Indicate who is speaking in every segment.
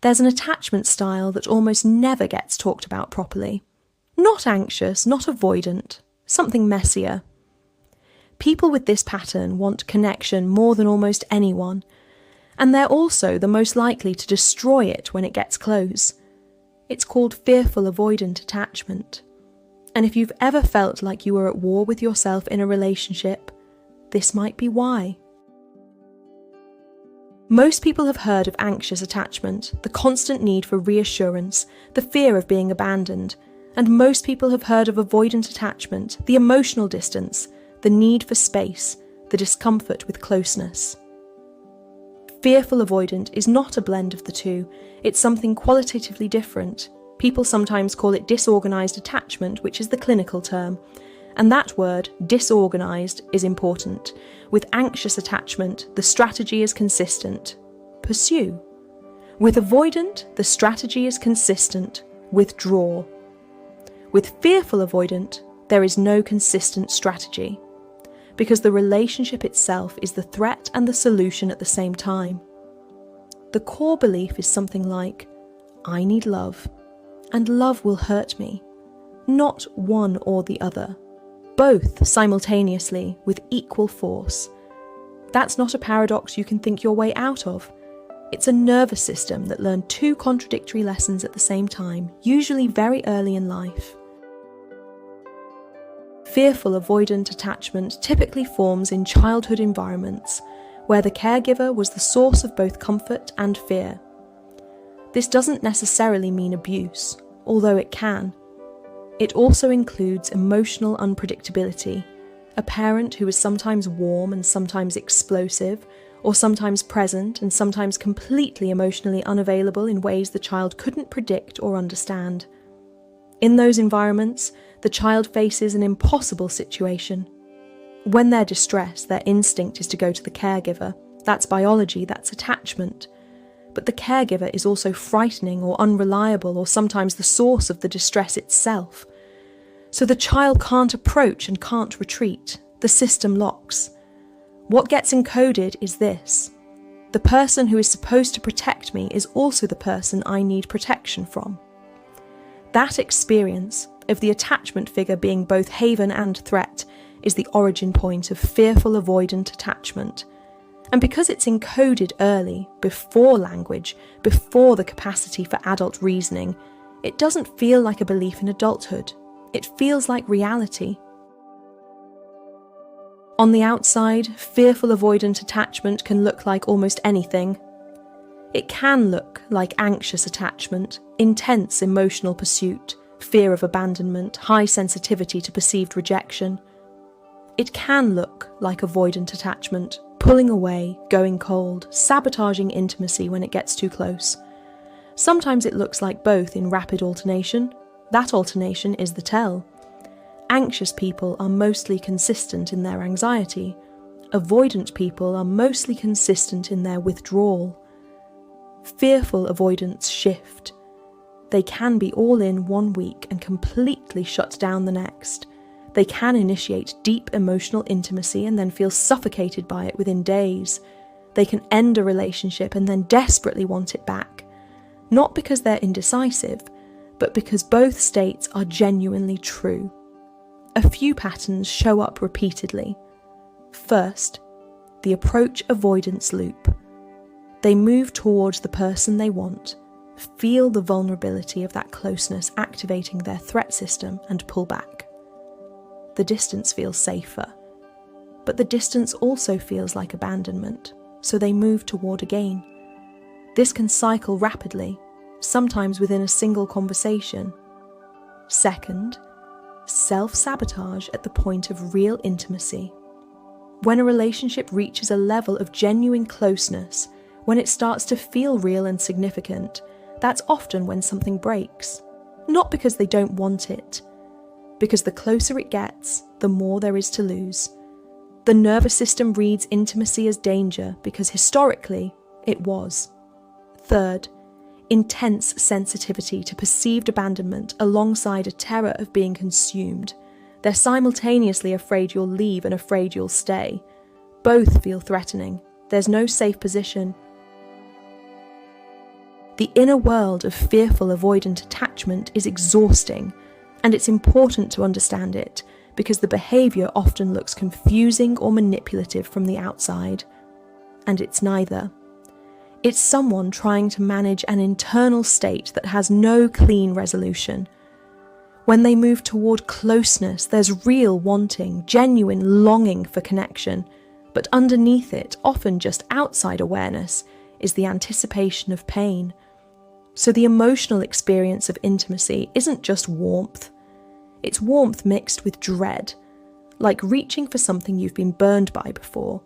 Speaker 1: There's an attachment style that almost never gets talked about properly. Not anxious, not avoidant, something messier. People with this pattern want connection more than almost anyone, and they're also the most likely to destroy it when it gets close. It's called fearful-avoidant attachment. And if you've ever felt like you were at war with yourself in a relationship, this might be why. Most people have heard of anxious attachment, the constant need for reassurance, the fear of being abandoned, and most people have heard of avoidant attachment, the emotional distance, the need for space, the discomfort with closeness. Fearful-avoidant is not a blend of the two, it's something qualitatively different. People sometimes call it disorganized attachment, which is the clinical term, and that word, disorganized, is important. With anxious attachment, the strategy is consistent. Pursue. With avoidant, the strategy is consistent. Withdraw. With fearful-avoidant, there is no consistent strategy, because the relationship itself is the threat and the solution at the same time. The core belief is something like, I need love, and love will hurt me. Not one or the other. Both simultaneously with equal force. That's not a paradox you can think your way out of. It's a nervous system that learned two contradictory lessons at the same time, usually very early in life. Fearful-avoidant attachment typically forms in childhood environments, where the caregiver was the source of both comfort and fear. This doesn't necessarily mean abuse, although it can. It also includes emotional unpredictability, a parent who is sometimes warm and sometimes explosive, or sometimes present and sometimes completely emotionally unavailable in ways the child couldn't predict or understand. In those environments, the child faces an impossible situation. When they're distressed, their instinct is to go to the caregiver. That's biology, that's attachment. But the caregiver is also frightening or unreliable or sometimes the source of the distress itself. So the child can't approach and can't retreat. The system locks. What gets encoded is this. The person who is supposed to protect me is also the person I need protection from. That experience of the attachment figure being both haven and threat is the origin point of fearful-avoidant attachment. And because it's encoded early, before language, before the capacity for adult reasoning, it doesn't feel like a belief in adulthood. It feels like reality. On the outside, fearful-avoidant attachment can look like almost anything. It can look like anxious attachment, intense emotional pursuit, fear of abandonment, high sensitivity to perceived rejection. It can look like avoidant attachment, pulling away, going cold, sabotaging intimacy when it gets too close. Sometimes it looks like both in rapid alternation. That alternation is the tell. Anxious people are mostly consistent in their anxiety. Avoidant people are mostly consistent in their withdrawal. Fearful avoidants shift. They can be all in one week and completely shut down the next. They can initiate deep emotional intimacy and then feel suffocated by it within days. They can end a relationship and then desperately want it back. Not because they're indecisive, but because both states are genuinely true. A few patterns show up repeatedly. First, the approach avoidance loop. They move towards the person they want, feel the vulnerability of that closeness activating their threat system and pull back. The distance feels safer, but the distance also feels like abandonment, so they move toward again. This can cycle rapidly, sometimes within a single conversation. Second, self-sabotage at the point of real intimacy. When a relationship reaches a level of genuine closeness, when it starts to feel real and significant, that's often when something breaks. Not because they don't want it, because the closer it gets, the more there is to lose. The nervous system reads intimacy as danger because historically it was. Third, intense sensitivity to perceived abandonment alongside a terror of being consumed. They're simultaneously afraid you'll leave and afraid you'll stay. Both feel threatening. There's no safe position. The inner world of fearful-avoidant attachment is exhausting, and it's important to understand it because the behaviour often looks confusing or manipulative from the outside. And it's neither. It's someone trying to manage an internal state that has no clean resolution. When they move toward closeness, there's real wanting, genuine longing for connection, but underneath it, often just outside awareness, is the anticipation of pain. So the emotional experience of intimacy isn't just warmth. It's warmth mixed with dread, like reaching for something you've been burned by before.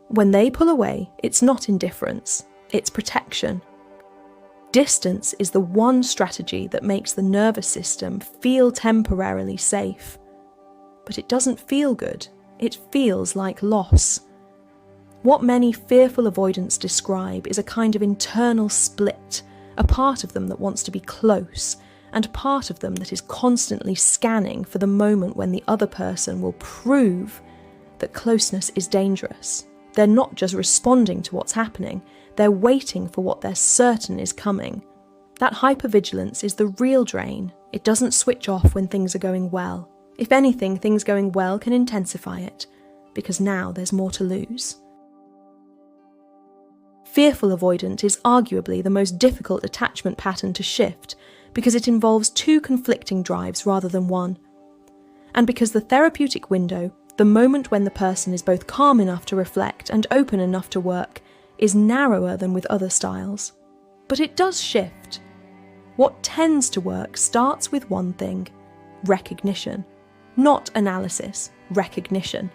Speaker 1: When they pull away, it's not indifference, it's protection. Distance is the one strategy that makes the nervous system feel temporarily safe. But it doesn't feel good, it feels like loss. What many fearful avoidants describe is a kind of internal split, a part of them that wants to be close, and a part of them that is constantly scanning for the moment when the other person will prove that closeness is dangerous. They're not just responding to what's happening, they're waiting for what they're certain is coming. That hypervigilance is the real drain. It doesn't switch off when things are going well. If anything, things going well can intensify it, because now there's more to lose. Fearful-avoidant is arguably the most difficult attachment pattern to shift because it involves two conflicting drives rather than one. And because the therapeutic window, the moment when the person is both calm enough to reflect and open enough to work, is narrower than with other styles. But it does shift. What tends to work starts with one thing: recognition. Not analysis, recognition.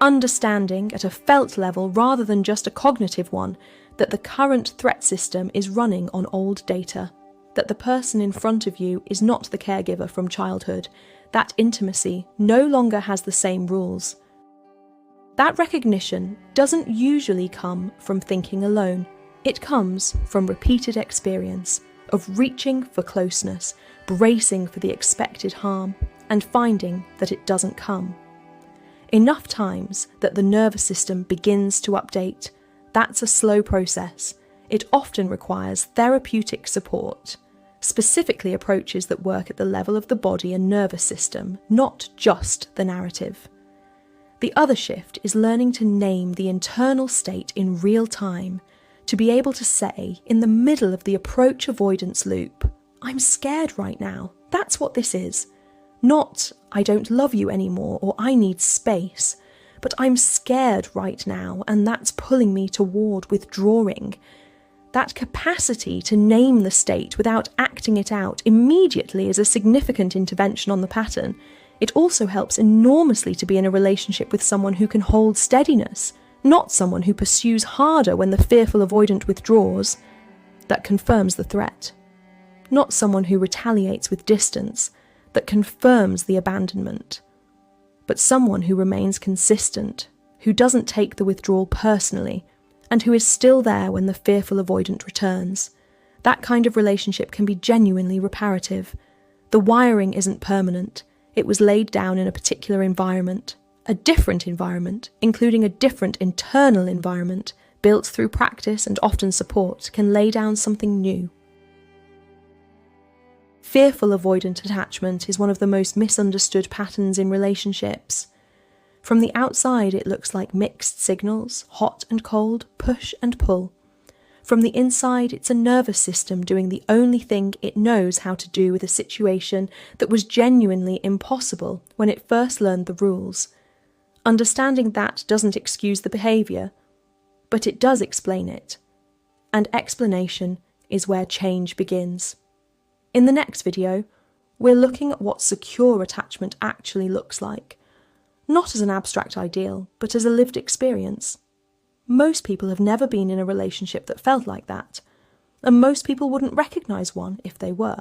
Speaker 1: Understanding at a felt level rather than just a cognitive one that the current threat system is running on old data, that the person in front of you is not the caregiver from childhood, that intimacy no longer has the same rules. That recognition doesn't usually come from thinking alone. It comes from repeated experience of reaching for closeness, bracing for the expected harm, and finding that it doesn't come. Enough times that the nervous system begins to update. That's a slow process. It often requires therapeutic support, specifically approaches that work at the level of the body and nervous system, not just the narrative. The other shift is learning to name the internal state in real time, to be able to say, in the middle of the approach avoidance loop, I'm scared right now. That's what this is. Not, I don't love you anymore, or I need space, but I'm scared right now, and that's pulling me toward withdrawing. That capacity to name the state without acting it out immediately is a significant intervention on the pattern. It also helps enormously to be in a relationship with someone who can hold steadiness, not someone who pursues harder when the fearful avoidant withdraws. That confirms the threat. Not someone who retaliates with distance, that confirms the abandonment, but someone who remains consistent, who doesn't take the withdrawal personally, and who is still there when the fearful avoidant returns. That kind of relationship can be genuinely reparative. The wiring isn't permanent. It was laid down in a particular environment, a different environment, including a different internal environment, built through practice and often support, can lay down something new. Fearful-avoidant attachment is one of the most misunderstood patterns in relationships. From the outside, it looks like mixed signals, hot and cold, push and pull. From the inside, it's a nervous system doing the only thing it knows how to do with a situation that was genuinely impossible when it first learned the rules. Understanding that doesn't excuse the behaviour, but it does explain it. And explanation is where change begins. In the next video, we're looking at what secure attachment actually looks like. Not as an abstract ideal, but as a lived experience. Most people have never been in a relationship that felt like that, and most people wouldn't recognise one if they were.